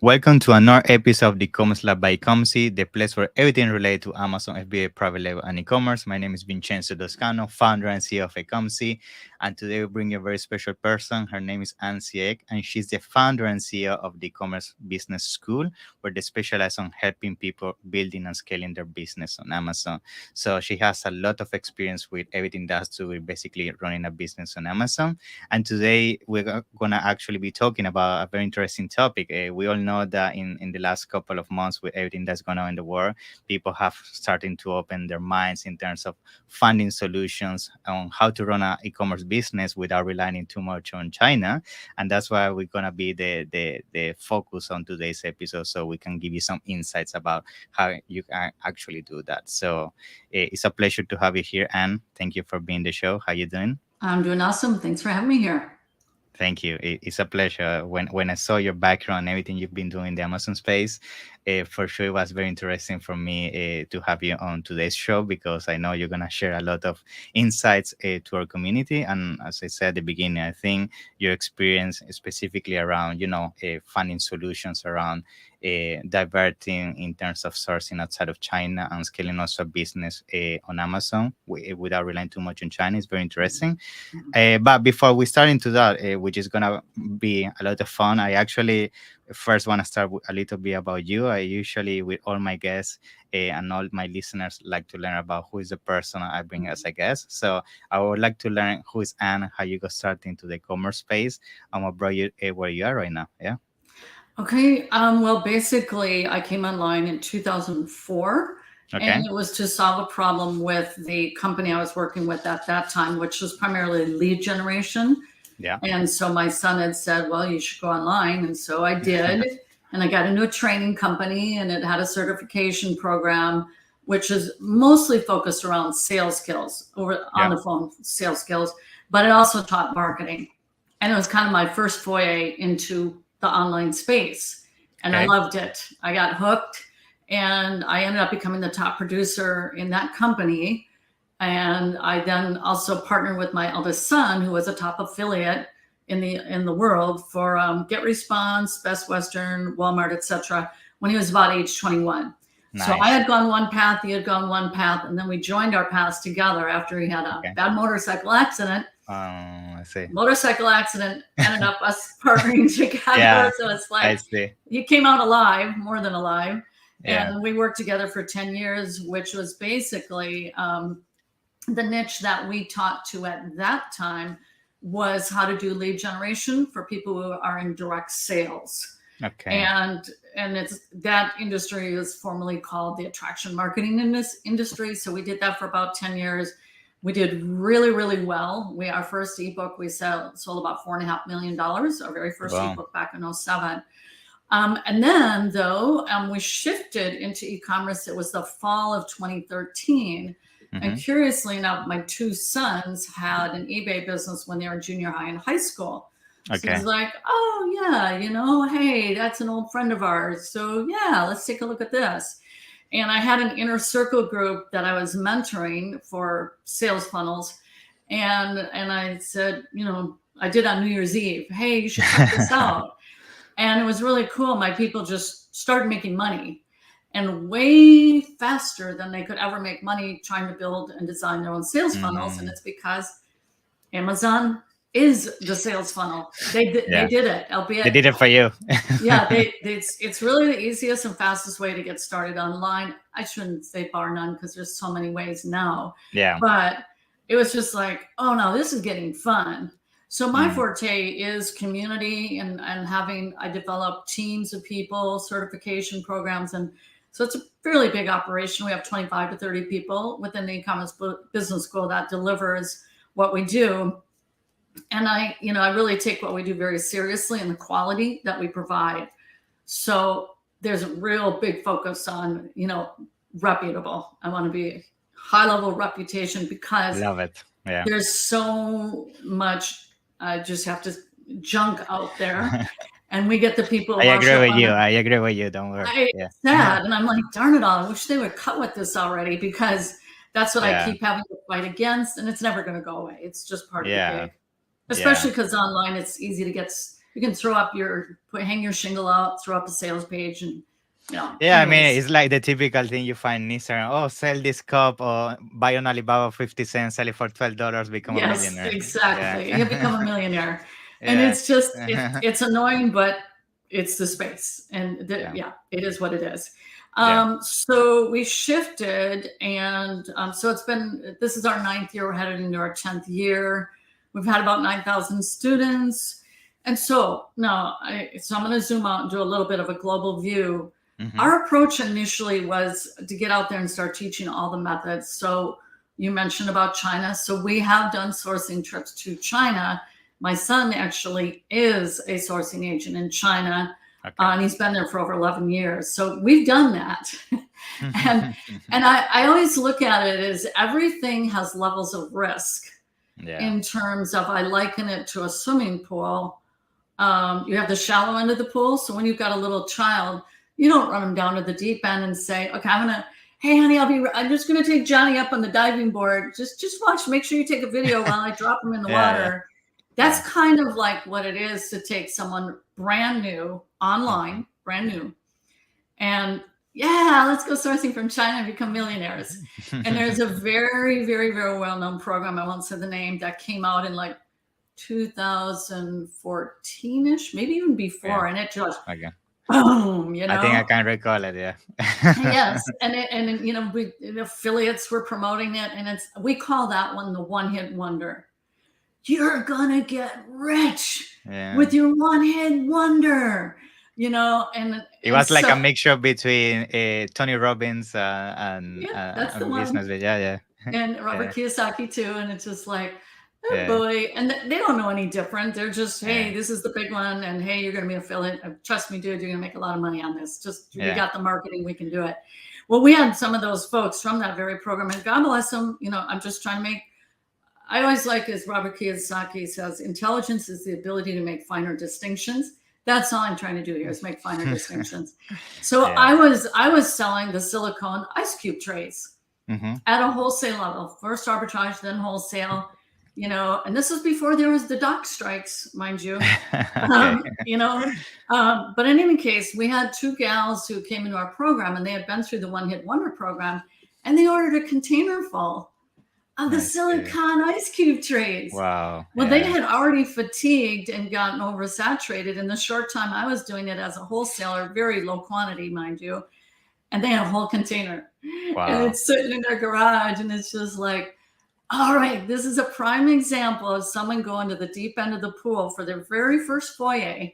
Welcome to another episode of the e-commerce lab by Ecomcy, the place for everything related to Amazon FBA, private label, and e-commerce. My name is Vincenzo Toscano, founder and CEO of Ecomcy, and today we bring you a very special person. Her name is Ann Sieg, and she's the founder and CEO of the e-commerce business school, where they specialize on helping people building and scaling their business on Amazon. So she has a lot of experience with everything that has to do with basically running a business on Amazon. And today we're going to actually be talking about a very interesting topic. We all know that in the last couple of months, with everything that's going on in the world, people have starting to open their minds in terms of finding solutions on how to run an e-commerce business without relying too much on China. And that's why we're going to be the focus on today's episode, so we can give you some insights about how you can actually do that. So it's a pleasure to have you here, Anne. Thank you for being the show. How you doing? I'm doing awesome. Thanks for having me here. Thank you. It's a pleasure. When I saw your background, everything you've been doing in the Amazon space, for sure it was very interesting for me to have you on today's show, because I know you're gonna share a lot of insights to our community. And as I said at the beginning, I think your experience specifically around finding solutions around diverting in terms of sourcing outside of China and scaling also a business on Amazon without relying too much on China is very interesting. But before we start into that, which is gonna be a lot of fun, I actually first want to start with a little bit about you. I usually, with all my guests and all my listeners, like to learn about who is the person I bring as a guest. So I would like to learn who is Anne, how you got started into the commerce space, and what brought you where you are right now. Yeah. Okay. Well, basically, I came online in 2004, Okay. and it was to solve a problem with the company I was working with at that time, which was primarily lead generation. Yeah. And so my son had said, well, you should go online. And so I did. And I got into a training company, and it had a certification program, which is mostly focused around sales skills, over on Yeah. the phone sales skills, but it also taught marketing. And it was kind of my first foray into the online space. And I Okay. loved it. I got hooked, and I ended up becoming the top producer in that company. And I then also partnered with my eldest son, who was a top affiliate in the world for GetResponse, Best Western, Walmart, etc. when he was about age 21. So I Nice. had gone one path, he had gone one path, and then we joined our paths together after he had a Okay. bad motorcycle accident. I see. Motorcycle accident ended up us partnering together. Yeah. So it's I like see. he came out alive, more than alive. Yeah. And we worked together for 10 years, which was basically the niche that we taught to at that time was how to do lead generation for people who are in direct sales. Okay. And it's that industry is formerly called the attraction marketing in this industry. So we did that for about 10 years. We did really, really well. Our first ebook we sold about $4.5 million, our very first Wow. ebook back in 2007. And then though, we shifted into e-commerce. It was the fall of 2013. And curiously enough, my two sons had an eBay business when they were in junior high and high school. So Okay. he's like, oh yeah, hey, that's an old friend of ours. So yeah, let's take a look at this. And I had an inner circle group that I was mentoring for sales funnels. And I said, I did on New Year's Eve, hey, you should check this out. And it was really cool. My people just started making money, and way faster than they could ever make money trying to build and design their own sales funnels. And it's because Amazon is the sales funnel. They did it, albeit They did it for you. yeah, it's really the easiest and fastest way to get started online. I shouldn't say bar none, because there's so many ways now. Yeah. But it was just like, oh no, this is getting fun. So my forte is community and I developed teams of people, certification programs. And so it's a fairly big operation. We have 25 to 30 people within the e-commerce business school that delivers what we do. And I really take what we do very seriously and the quality that we provide. So there's a real big focus on, reputable. I want to be high level reputation, because Love it. Yeah. there's so much, I just have to junk out there. And we get the people. I agree with you. Don't worry. It's sad. And I'm like, darn it all. I wish they would cut with this already, because that's what I keep having to fight against. And it's never going to go away. It's just part of the gig. Especially because online, it's easy to get you can hang your shingle out, throw up a sales page, and Yeah, I mean, anyways. it's like the typical thing you find in Instagram. Oh, sell this cup or buy on Alibaba 50 cents, sell it for $12, become a Yes, millionaire. exactly. You become a millionaire. And Yeah. it's just, it's annoying, but it's the space. And Yeah. it is what it is. Yeah. So we shifted, and so this is our 9th year. We're headed into our 10th year. We've had about 9,000 students. And so now, so I'm going to zoom out and do a little bit of a global view. Our approach initially was to get out there and start teaching all the methods. So you mentioned about China. So we have done sourcing trips to China. My son actually is a sourcing agent in China. Okay. And he's been there for over 11 years. So we've done that. and I always look at it as everything has levels of risk. In terms of, I liken it to a swimming pool. You have the shallow end of the pool. So when you've got a little child, you don't run them down to the deep end and say, okay, hey, honey, I'm just going to take Johnny up on the diving board. Just watch, make sure you take a video while I drop him in the water. That's kind of like what it is to take someone brand new online, brand new, and let's go sourcing from China and become millionaires. And there's a very, very, very well-known program, I won't say the name, that came out in like 2014-ish, maybe even before. And it just, boom, I think I can recall it. Yeah. Yes. And the affiliates were promoting it, and we call that one the one-hit wonder. You're gonna get rich with your one-hit wonder, and it was like a mixture between Tony Robbins and that's the one. business. And Robert Kiyosaki too. And it's just like, oh boy. And they don't know any different. They're just, hey, this is the big one. And hey, you're going to be an affiliate. Trust me, dude, you're going to make a lot of money on this. Just, we got the marketing, we can do it. Well, we had some of those folks from that very program, and God bless them. I'm just trying to I always like, as Robert Kiyosaki says, intelligence is the ability to make finer distinctions. That's all I'm trying to do here, is make finer distinctions. So I was selling the silicone ice cube trays at a wholesale level. First arbitrage, then wholesale. And this was before there was the dock strikes, mind you. But in any case, we had 2 gals who came into our program, and they had been through the One-Hit Wonder program, and they ordered a container full of the silicone ice cube trays. Wow. Well, they had already fatigued and gotten oversaturated in the short time I was doing it as a wholesaler, very low quantity, mind you. And they had a whole container. Wow. And it's sitting in their garage, and it's just like, all right, this is a prime example of someone going to the deep end of the pool for their very first foyer.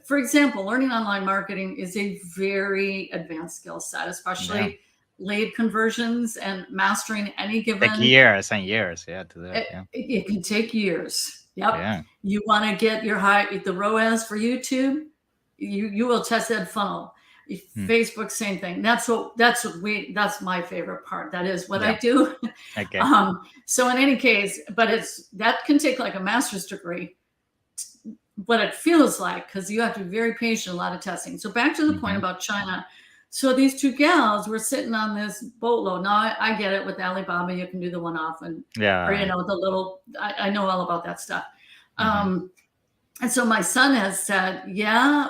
For example, learning online marketing is a very advanced skill set, especially lead conversions and mastering any given. Take years and years, to that. It can take years. Yep. Yeah. You want to get the ROAS for YouTube, you will test that funnel. Facebook, same thing. That's my favorite part. That is what I do. Okay. So in any case, but that can take like a master's degree, what it feels like, because you have to be very patient, a lot of testing. So back to the point about China. So these 2 gals were sitting on this boatload. Now I get it, with Alibaba, you can do the one-off and the little, I know all about that stuff. And so my son has said,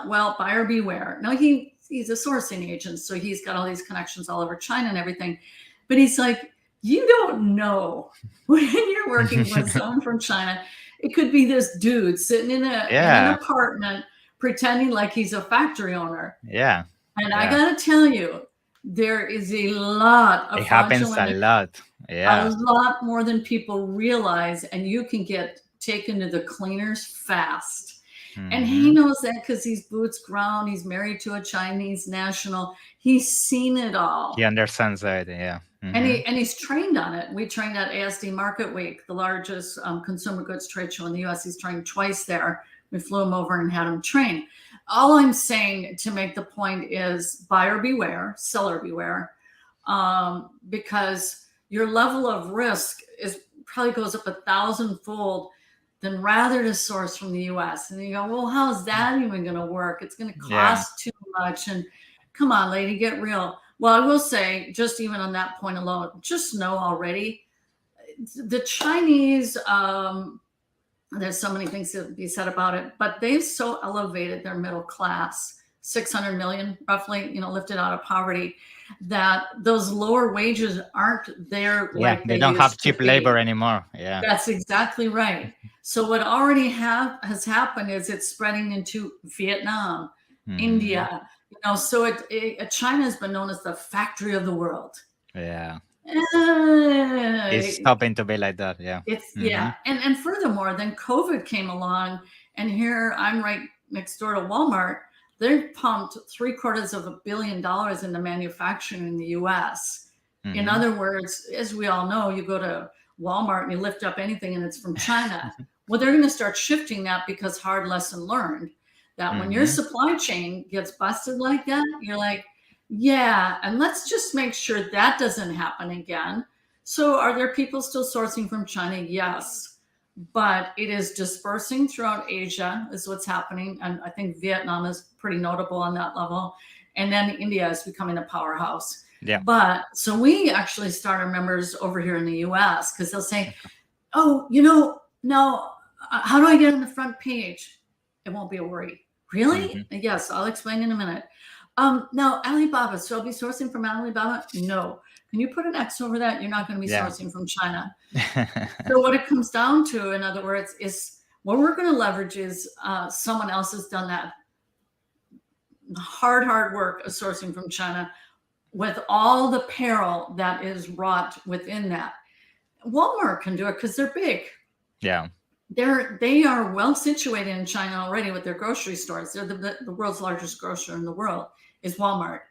well, buyer beware. Now he's a sourcing agent, so he's got all these connections all over China and everything. But he's like, you don't know when you're working with someone from China. It could be this dude sitting in an apartment pretending like he's a factory owner. Yeah. And I got to tell you, there is a lot of, it happens a lot. A lot more than people realize. And you can get taken to the cleaners fast. And he knows that because he's boots ground. He's married to a Chinese national. He's seen it all. He understands that, And he's trained on it. We trained at ASD Market Week, the largest consumer goods trade show in the U.S. He's trained twice there. We flew him over and had him train. All I'm saying to make the point is buyer beware, seller beware, because your level of risk probably goes up 1,000-fold than rather to source from the U.S. And you go, well, how's that even going to work? It's going to cost too much. And come on, lady, get real. Well, I will say, just even on that point alone, just know already, the Chinese, There's so many things to be said about it, but they've so elevated their middle class, 600 million roughly, lifted out of poverty, that those lower wages aren't there Yeah, like they they don't have used to cheap labor be. anymore. Yeah. That's exactly right. So what already has happened is it's spreading into Vietnam, Mhm. India. So China has been known as the factory of the world. Yeah. It's Uh, stopping to be like that. Yeah. yeah, and furthermore, then COVID came along, and here I'm right next door to Walmart. They pumped $750 million into manufacturing in the U.S. In Hmm. other words, as we all know, you go to Walmart and you lift up anything and it's from China. Well, they're going to start shifting that because hard lesson learned that when your Hmm. supply chain gets busted like that, you're like, yeah, and let's just make sure that doesn't happen again. So are there people still sourcing from China? Yes. But it is dispersing throughout Asia, is what's happening. And I think Vietnam is pretty notable on that level. And then India is becoming a powerhouse. Yeah. But so we actually start our members over here in the US because they'll say, oh, now how do I get on the front page? It won't be a worry. Really? Hmm. Yes, I'll explain in a minute. Now, Alibaba, so I'll be sourcing from Alibaba? No. Can you put an X over that? You're not going to be Yeah. sourcing from China. So what it comes down to, in other words, is what we're going to leverage is someone else has done that hard work of sourcing from China with all the peril that is wrought within that. Walmart can do it because they're big. Yeah. They are well situated in China already with their grocery stores. They're the world's largest grocer in the world is Walmart.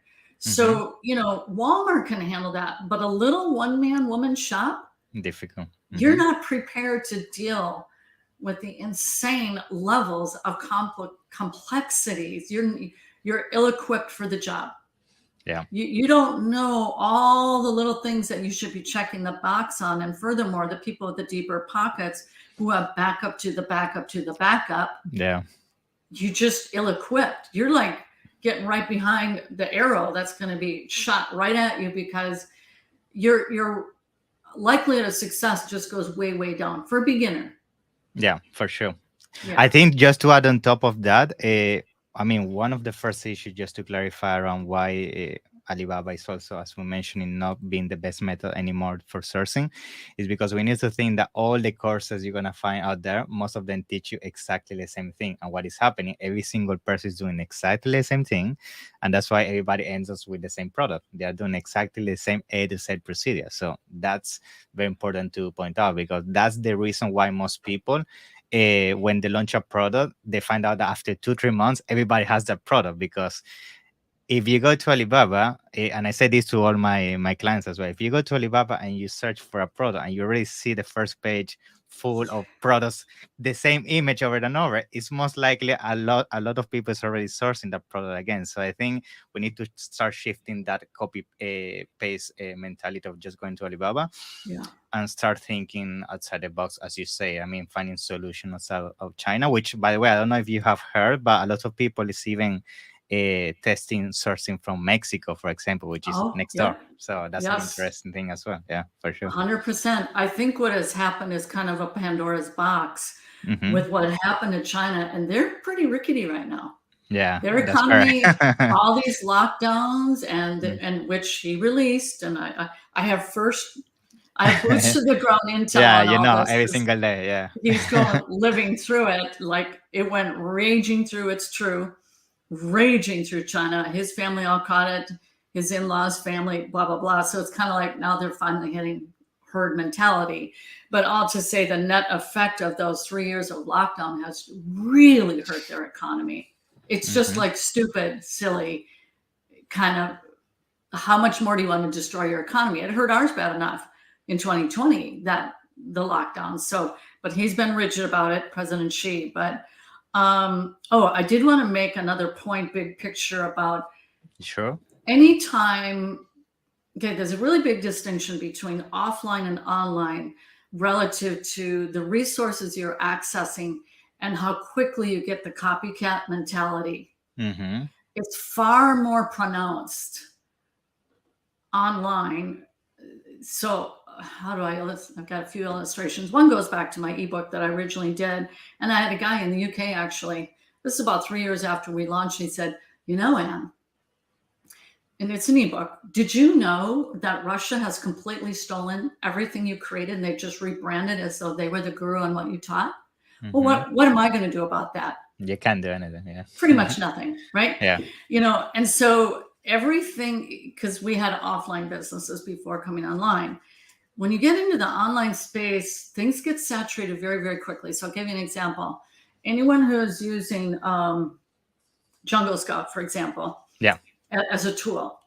Hmm. So, Walmart can handle that, but a little one-man woman shop, Difficult. you're not prepared to deal with the insane levels of complexities. You're ill-equipped for the job. Yeah. You don't know all the little things that you should be checking the box on. And furthermore, the people with the deeper pockets who have backup to the backup to the backup, Yeah. you just ill-equipped. You're like getting right behind the arrow that's going to be shot right at you because your likelihood of success just goes way down for a beginner. Yeah, for sure. Yeah. I think just to add on top of that, I mean, one of the first issues just to clarify around why Alibaba is also, as we mentioned, not being the best method anymore for sourcing is because we need to think that all the courses you're going to find out there, most of them teach you exactly the same thing. And what is happening, every single person is doing exactly the same thing. And that's why everybody ends up with the same product. They are doing exactly the same A to Z procedure. So that's very important to point out because that's the reason why most people when they launch a product, they find out that after 2-3 months, everybody has that product. Because if you go to Alibaba, and I say this to all my clients as well, if you go to Alibaba and you search for a product and you already see the first page full of products, the same image over and over, it's most likely a lot of people is already sourcing that product again. So I think we need to start shifting that copy paste mentality of just going to Alibaba. Yeah. And start thinking outside the box, as you say. I mean, finding solutions outside of China, which, by the way, I don't know if you have heard, but a lot of people is even testing sourcing from Mexico, for example, which is Oh, next yeah. door. So that's an Yes. interesting thing as well. Yeah, for sure. 100%. I think what has happened is kind of a Pandora's box Hmm. with what happened to China, and they're pretty rickety right now. Yeah, Their that's fair. economy, all these lockdowns, and which he released, and I have boots to the ground intel Yeah, on all this. every single day. Yeah. He's living through it, like it went raging through. It's true, raging through China. His family all caught it. His in-laws' family, blah blah blah. So it's kind of like now they're finally hitting herd mentality. But all to say, the net effect of those 3 years of lockdown has really hurt their economy. It's just like stupid, silly, kind of, how much more do you want to destroy your economy? It hurt ours bad enough in 2020, that the lockdown. So, but he's been rigid about it, President Xi. But, I did want to make another point, big picture, about Sure. anytime, okay, there's a really big distinction between offline and online relative to the resources you're accessing and how quickly you get the copycat mentality. Mm-hmm. It's far more pronounced online. So how do I've got a few illustrations. One goes back to my ebook that I originally did. And I had a guy in the UK, actually, this is about 3 years after we launched. He said, Ann, and it's an ebook. Did you know that Russia has completely stolen everything you created and they've just rebranded as though they were the guru on what you taught? Well, what am I going to do about that? You can't do anything. Yeah. Pretty much nothing, right? Yeah. And so everything, because we had offline businesses before coming online. When you get into the online space, things get saturated very, very quickly. So I'll give you an example. Anyone who's using Jungle Scout, for example, as a tool,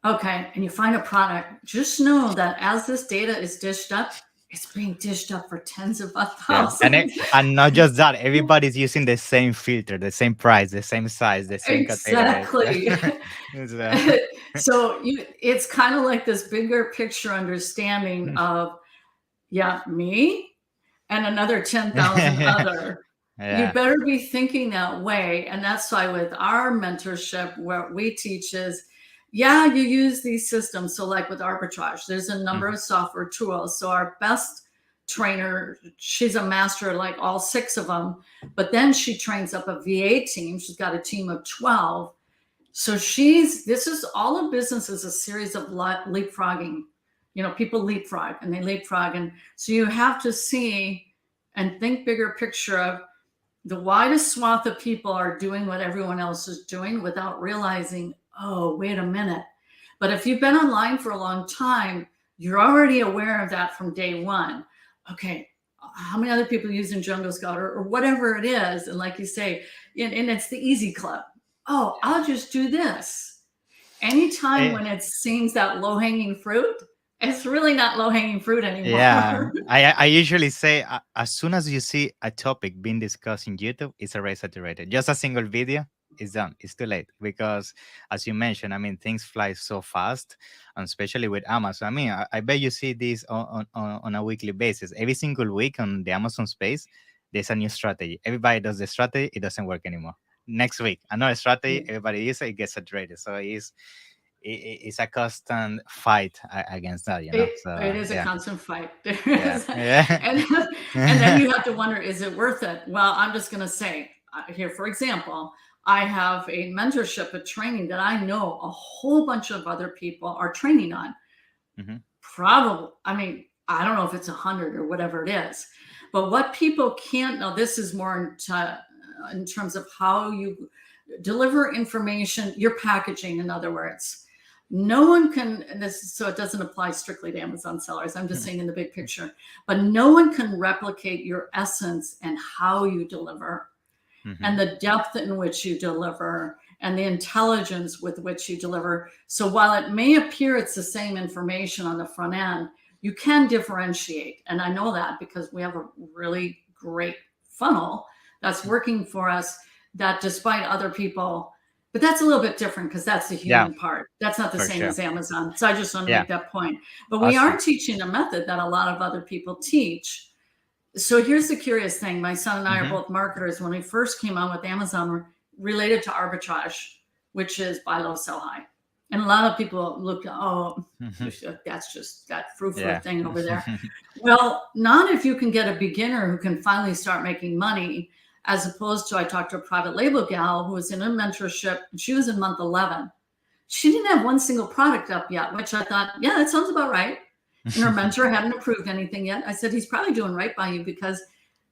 okay, and you find a product, just know that as this data is dished up, it's being dished up for tens of thousands. And not just that, everybody's using the same filter, the same price, the same size, the same category. Exactly. So it's kind of like this bigger picture understanding of, me and another 10,000 other. You better be thinking that way. And that's why with our mentorship, what we teach is, you use these systems. So like with arbitrage, there's a number of software tools. So our best trainer, she's a master, like all 6 of them, but then she trains up a VA team. She's got a team of 12. So this is all of business is a series of leapfrogging. People leapfrog and they leapfrog. And so you have to see and think bigger picture of the widest swath of people are doing what everyone else is doing without realizing, oh, wait a minute. But if you've been online for a long time, you're already aware of that from day one. Okay, how many other people using Jungle Scout or whatever it is? And like you say, and it's the easy club. Oh, I'll just do this. Anytime when it seems that low-hanging fruit, it's really not low-hanging fruit anymore. Yeah, I usually say as soon as you see a topic being discussed in YouTube, it's already saturated. Just a single video is done. It's too late because, as you mentioned, things fly so fast, and especially with Amazon. I bet you see this on a weekly basis. Every single week on the Amazon space, there's a new strategy. Everybody does the strategy. It doesn't work anymore. Next week, another strategy. Everybody uses it. It gets saturated. So it's a constant fight against that, it is a constant fight. And then you have to wonder, is it worth it? Well, I'm just going to say here, for example, I have a mentorship, a training that I know a whole bunch of other people are training on. Probably, I don't know if it's 100 or whatever it is, but what people can't know, this is more in terms of how you deliver information, your packaging, in other words. No one can, so it doesn't apply strictly to Amazon sellers. I'm just saying in the big picture, but no one can replicate your essence and how you deliver and the depth in which you deliver and the intelligence with which you deliver. So while it may appear it's the same information on the front end, you can differentiate. And I know that because we have a really great funnel that's working for us that despite other people, but that's a little bit different because that's the human part. That's not the same as Amazon. So I just want to make that point. But we are teaching a method that a lot of other people teach. So here's the curious thing. My son and I are both marketers. When we first came on with Amazon, we're related to arbitrage, which is buy low, sell high. And a lot of people look, that's just that frou-frou thing over there. Well, not if you can get a beginner who can finally start making money, as opposed to I talked to a private label gal who was in a mentorship. And she was in month 11. She didn't have one single product up yet, which I thought, that sounds about right. And her mentor hadn't approved anything yet. I said, he's probably doing right by you because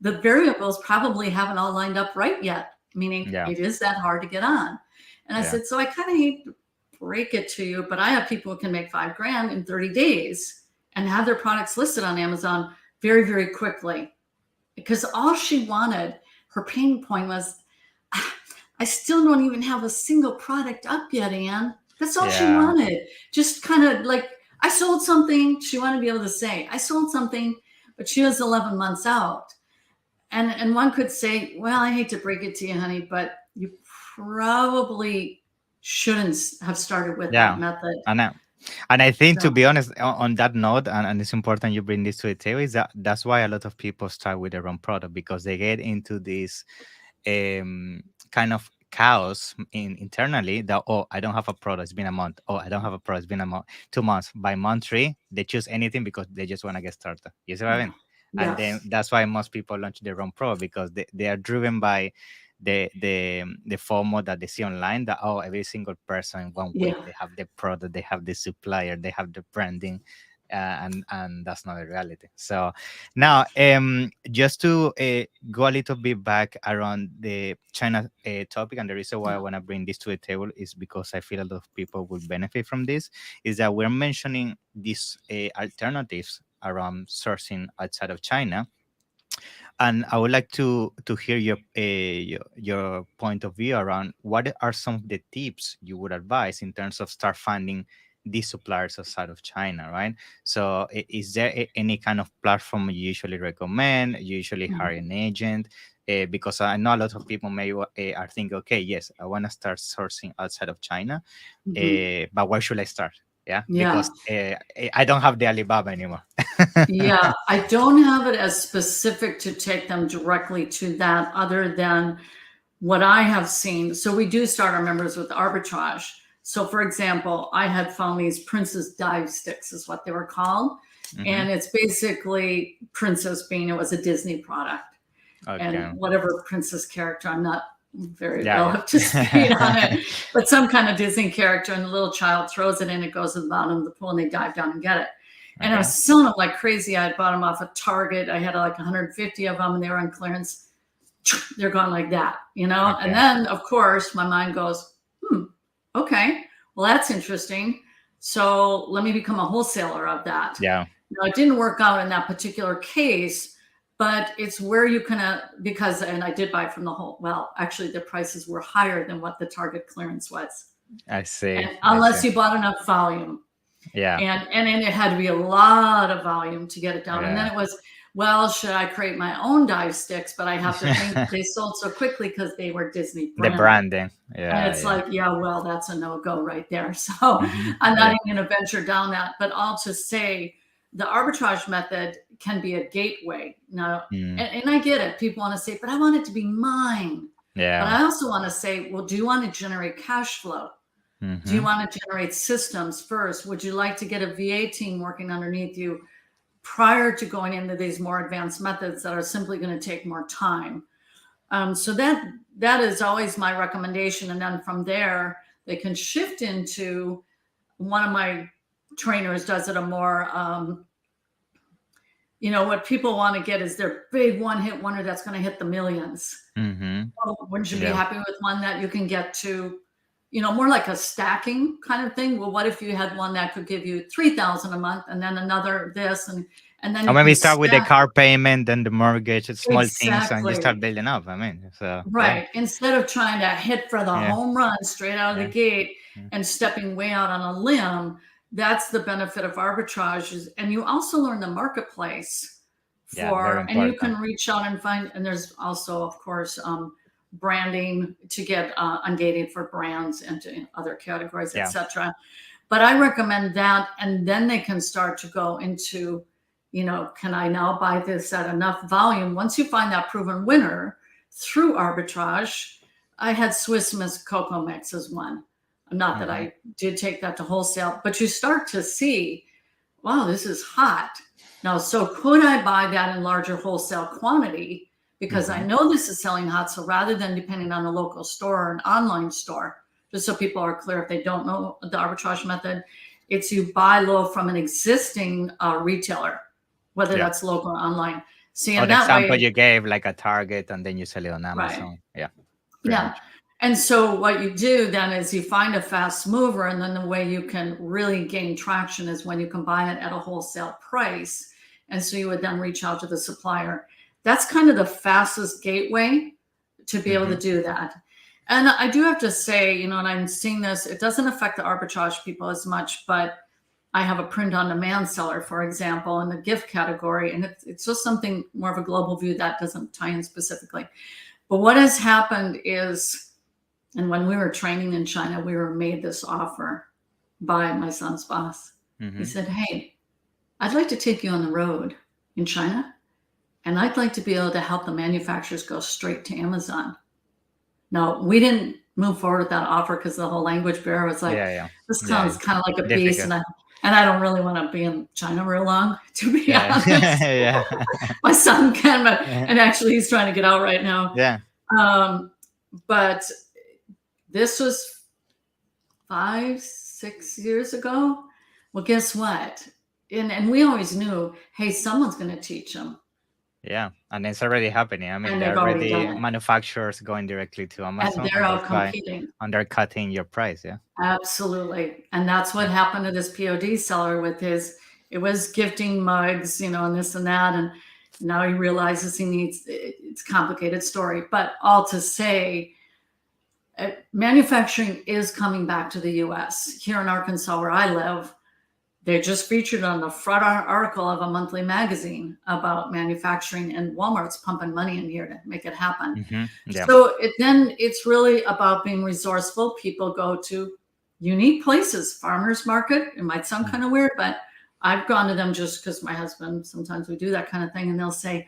the variables probably haven't all lined up right yet, meaning it is that hard to get on. And I said, so I kind of hate to break it to you, but I have people who can make $5,000 in 30 days and have their products listed on Amazon very, very quickly. Because all she wanted, her pain point was, I still don't even have a single product up yet, Ann. That's all she wanted. Just kind of like, I sold something. She wanted to be able to say, I sold something, but she was 11 months out. And one could say, well, I hate to break it to you, honey, but you probably shouldn't have started with that method. I know. And I think, to be honest, on that note, and it's important you bring this to the table, is that's why a lot of people start with their own product, because they get into this kind of chaos internally that, oh, I don't have a product, it's been a month. Oh, I don't have a product, it's been a month, 2 months. By month 3, they choose anything because they just want to get started. You see what I Yeah. mean? And then Yes. that's why most people launch their own product, because they are driven by the FOMO that they see online, that, oh, every single person in 1 week Yeah. they have the product, they have the supplier, they have the branding, and that's not a reality. So now, just to go a little bit back around the China topic, and the reason why I Yeah. want to bring this to the table is because I feel a lot of people will benefit from this, is that we're mentioning these alternatives around sourcing outside of China, and I would like to hear your point of view around what are some of the tips you would advise in terms of start finding these suppliers outside of China, right? So is there any kind of platform you usually recommend? You usually hire Mhm. an agent? Because I know a lot of people may are thinking, okay, yes, I want to start sourcing outside of China, Mhm. but where should I start? Yeah, Yeah. because I don't have the Alibaba anymore. Yeah. I don't have it as specific to take them directly to that, other than what I have seen. So we do start our members with arbitrage. So for example, I had found these Princess Dive Sticks is what they were called. Hmm. And it's basically Princess being, it was a Disney product. And Okay. whatever princess character, I'm not very Yeah, well up to speed on yeah. it, but some kind of Disney character, and the little child throws it in, it goes to the bottom of the pool, and they dive down and get it. And I Okay. was selling them like crazy. I bought them off of Target. I had like 150 of them, and they were on clearance. They're gone like that, you know? And Okay. then, of course, my mind goes, okay, well, that's interesting. So let me become a wholesaler of that. Yeah. Now, it didn't work out in that particular case, but it's where you can, because, and I did buy from the whole, well, actually, the prices were higher than what the Target clearance was. I see. And I see. unless you bought enough volume. Yeah. And then it had to be a lot of volume to get it down. And then Yeah. it was, well, should I create my own dive sticks? But I have to think they sold so quickly because they were Disney The branded. branding. And Yeah. it's Yeah. like, yeah, well, that's a no-go right there. So I'm not Yeah. even going to venture down that. But all to say, the arbitrage method can be a gateway. Now, Mm. and I get it. People want to say, but I want it to be mine. But Yeah. I also want to say, well, do you want to generate cash flow? Do you Mm-hmm. want to generate systems first? Would you like to get a VA team working underneath you prior to going into these more advanced methods that are simply going to take more time? So that is always my recommendation. And then from there, they can shift into, one of my trainers does it a more, what people want to get is their big one-hit wonder that's going to hit the millions. Mm-hmm. Well, wouldn't you be Yeah. happy with one that you can get to, more like a stacking kind of thing? Well, what if you had one that could give you 3,000 a month, and then another this, and then Or you maybe can start with the stack. car payment, then the mortgage, small things, and you start Exactly. building up. I mean, so yeah. Right. Instead of trying to hit for the Yeah. home run straight out of Yeah. the gate Mm. and stepping way out on a limb, that's the benefit of arbitrage. And you also learn the marketplace Yeah. Very and you important. can reach out and find, and there's also, of course, branding to get ungated for brands and to other categories, Yeah. etc. But I recommend that, and then they can start to go into, can I now buy this at enough volume? Once you find that proven winner through arbitrage, I had Swiss Miss Cocoa Mix as one. Not that Mm-hmm. I did take that to wholesale, but you start to see, wow, this is hot. Now, so could I buy that in larger wholesale quantity? Because I Mm-hmm. know this is selling hot. So rather than depending on a local store or an online store, just so people are clear, if they don't know the arbitrage method, it's you buy low from an existing retailer, whether Yeah. that's local or online. See, Or and the that example way, you gave, like a Target, and then you sell it on right. Amazon. Yeah. Pretty Yeah. much. And so what you do then is you find a fast mover, and then the way you can really gain traction is when you can buy it at a wholesale price. And so you would then reach out to the supplier. That's kind of the fastest gateway to be able Mm-hmm. to do that. And I do have to say, and I'm seeing this, it doesn't affect the arbitrage people as much, but I have a print on demand seller, for example, in the gift category. And it's just something more of a global view that doesn't tie in specifically. But what has happened is, and when we were training in China, we were made this offer by my son's boss. Mm-hmm. He said, hey, I'd like to take you on the road in China, and I'd like to be able to help the manufacturers go straight to Amazon. No, we didn't move forward with that offer because the whole language barrier was like, this sounds kind of like a beast, and I don't really want to be in China real long, to be honest. My son can, and actually he's trying to get out right now. But this was 5-6 years ago. Well, guess what? And we always knew, hey, someone's going to teach them. Yeah, and it's already happening. I mean, there are already manufacturers going directly to Amazon, and they're out competing. Undercutting your price, yeah. Absolutely, and that's what happened to this POD seller with his. It was gifting mugs, you know, and this and that, and now he realizes he needs. It's a complicated story, but all to say, manufacturing is coming back to the U.S. Here in Arkansas, where I live. They just featured on the front article of a monthly magazine about manufacturing, and Walmart's pumping money in here to make it happen. So then it's really about being resourceful. People go to unique places, farmers market. It might sound kind of weird, but I've gone to them just because my husband, sometimes we do that kind of thing. And they'll say,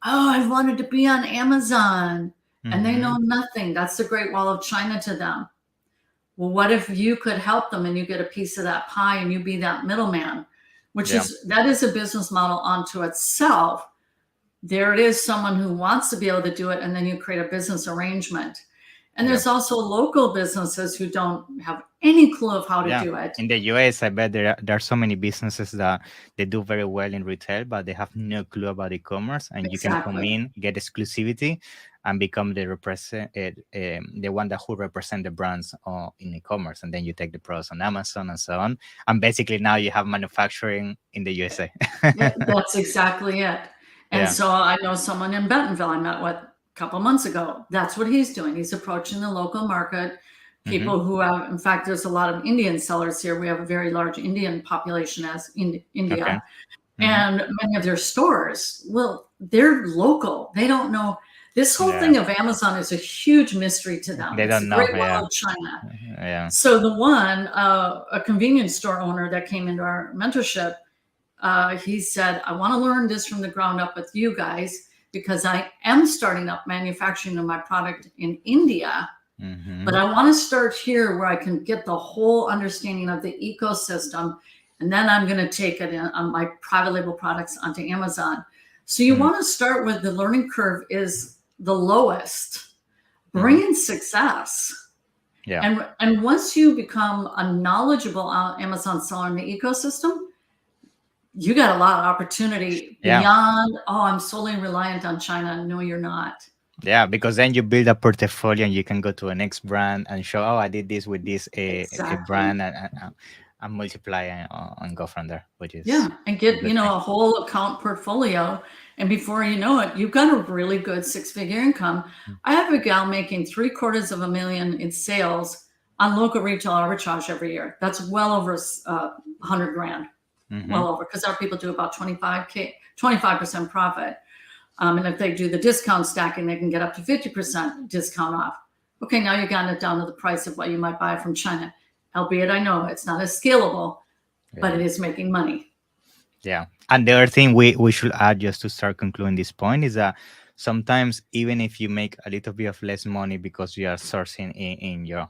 oh, I wanted to be on Amazon. And they know nothing. That's the Great Wall of China to them. Well, what if you could help them and you get a piece of that pie and you be that middleman, which that is a business model unto itself. There it is, someone who wants to be able to do it, and then you create a business arrangement. And there's also local businesses who don't have any clue of how to do it. In the US, I bet there are so many businesses that they do very well in retail, but they have no clue about e-commerce, and you can come in, get exclusivity, and become the one that who represent the brands in e-commerce, and then you take the products on Amazon and so on. And basically now you have manufacturing in the USA. That's exactly it. And so I know someone in Bentonville I met with a couple months ago. That's what he's doing. He's approaching the local market. People who have, in fact, there's a lot of Indian sellers here. We have a very large Indian population as in India. And many of their stores, well, they're local. They don't know. This whole thing of Amazon is a huge mystery to them. They don't know. Great Wall of China. So the one, a convenience store owner that came into our mentorship, he said, I want to learn this from the ground up with you guys because I am starting up manufacturing of my product in India. But I want to start here where I can get the whole understanding of the ecosystem. And then I'm going to take it on my private label products onto Amazon. So you want to start with the learning curve is the lowest, bring in success. And once you become a knowledgeable Amazon seller in the ecosystem, you got a lot of opportunity beyond, oh, I'm solely reliant on China. No, you're not. Yeah, because then you build a portfolio and you can go to a next brand and show, oh, I did this with this a brand and multiply and go from there, which is and get a whole account portfolio, and before you know it, you've got a really good 6-figure income. I have a gal making $750,000 in sales on local retail arbitrage every year. That's well over $100,000, well over, because our people do about 25% profit. And if they do the discount stacking, they can get up to 50% discount off. Okay, now you've gotten it down to the price of what you might buy from China. Albeit I know it's not as scalable, but it is making money. Yeah. And the other thing we should add just to start concluding this point is that sometimes even if you make a little bit of less money because you are sourcing in your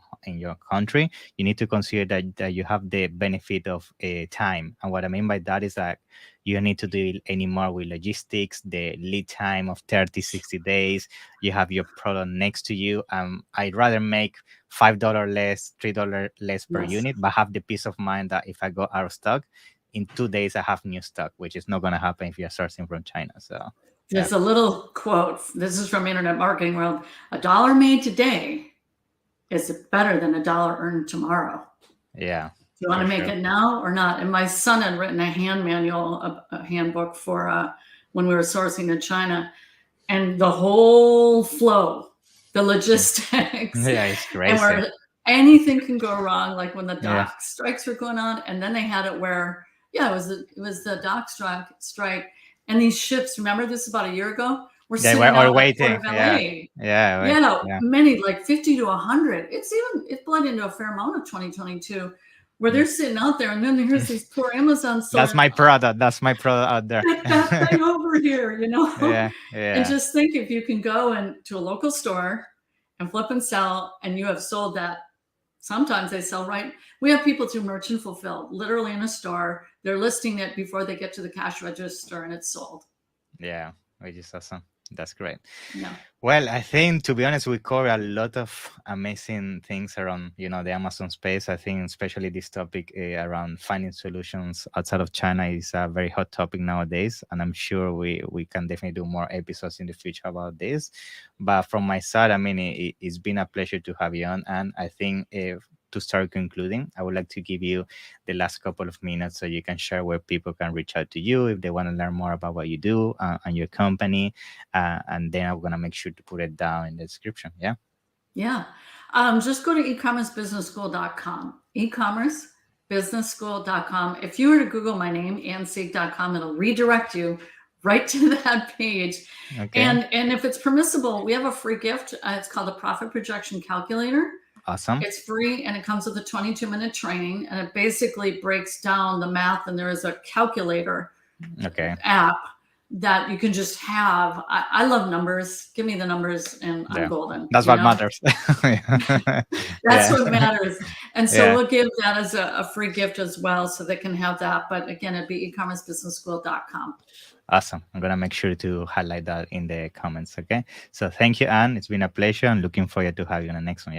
country, you need to consider that you have the benefit of time. And what I mean by that is that you don't need to deal anymore with logistics, the lead time of 30-60 days. You have your product next to you. I'd rather make $5 less, $3 less per unit, but have the peace of mind that if I go out of stock, in 2 days I have new stock, which is not going to happen if you're sourcing from China. So there's a little quote. This is from Internet Marketing World. $1 made today is better than $1 earned tomorrow. Yeah. Do you want to make it now or not? And my son had written a hand manual, a handbook for when we were sourcing to China, and the whole flow, the logistics. Yeah, it's crazy. And where anything can go wrong, like when the dock strikes were going on, and then they had it where, it was the dock strike, and these ships. Remember this about a year ago? They were all waiting. Many, like 50 to 100. It bled into a fair amount of 2022. Where they're sitting out there, and then there's these poor Amazon sellers. That's my product out there. Get that thing over here, Yeah. And just think if you can go to a local store and flip and sell, and you have sold that. Sometimes they sell right. We have people do merchant fulfilled, literally in a store. They're listing it before they get to the cash register, and it's sold. Yeah, which is awesome. That's great. Yeah. Well, I think, to be honest, we cover a lot of amazing things around, the Amazon space. I think especially this topic around finding solutions outside of China is a very hot topic nowadays, and I'm sure we can definitely do more episodes in the future about this. But from my side, I mean, it's been a pleasure to have you on, and I think to start concluding, I would like to give you the last couple of minutes so you can share where people can reach out to you if they want to learn more about what you do and your company. And then I'm going to make sure to put it down in the description. Yeah. Yeah. Just go to ecommercebusinessschool.com. ecommercebusinessschool.com. If you were to Google my name, annsieg.com, it'll redirect you right to that page. Okay. And if it's permissible, we have a free gift. It's called a profit projection calculator. Awesome. It's free, and it comes with a 22-minute training, and it basically breaks down the math, and there is a calculator app that you can just have. I love numbers. Give me the numbers, and I'm golden. That's what matters. That's what matters. And so we'll give that as a free gift as well, so they can have that. But again, it'd be ecommercebusinessschool.com. Awesome. I'm going to make sure to highlight that in the comments. Okay. So thank you, Ann. It's been a pleasure, and looking forward to have you on the next one. Yeah.